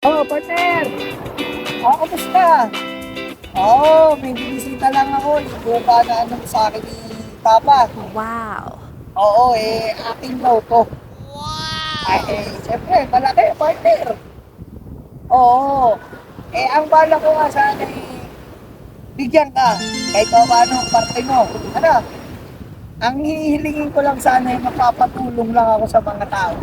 Oh, partner! Oh, kumusta? Oo, may binisita lang ako. Yung buka na ano sa akin ni Papa. Wow! Oo, akin daw to. Ay, siyempre, malaki, partner. Oo. Ang bala ko nga sana bigyan ka. Kahit pa paano ang parte mo. Ano? Ang hihilingin ko lang sana ay mapapatulong lang ako sa mga tao.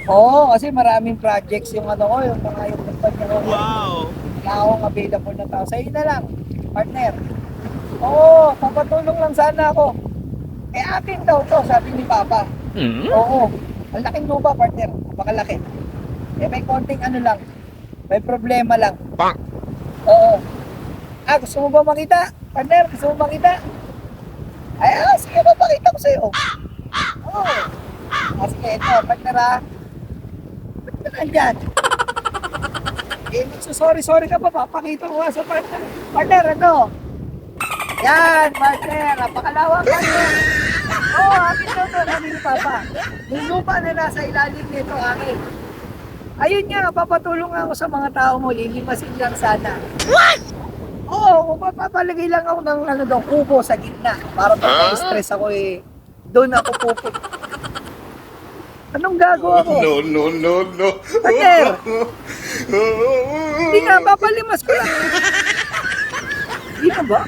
Oo, kasi maraming projects yung ano ko, yung mga yung kumpanya ko. Wow! Wala akong available na tao. Sa'yo na lang, partner. Oo, papatulong lang sana ako. Akin daw to, sabi ni Papa. Oo, ang laking lupa, partner. Napakalaki. May konting ano lang, may problema lang. Bang! Oo. Gusto mo ba makita? Partner, gusto mo makita? Sige, papakita ko sa'yo. Oo. Sige, ito, partner ba't ka nandyan? Magsusorry-sorry ka pa, papakita ko nga sa partner. Partner, ito. Yan, partner. Napakalawak, partner. Akin daw to, sabi ni Papa. Yung lupa na nasa ilalim nito, akin. Ayun nga, papatulong ako sa mga tao mo, lilimasin lang sana. What? Oo, papapalagay lang ako ng ano daw, kubo sa gitna. Para pag na-stress ako doon ako puput. Anong gagawa ko? No. Partner! Hindi nga, papalimas ko lang. Hindi na ba?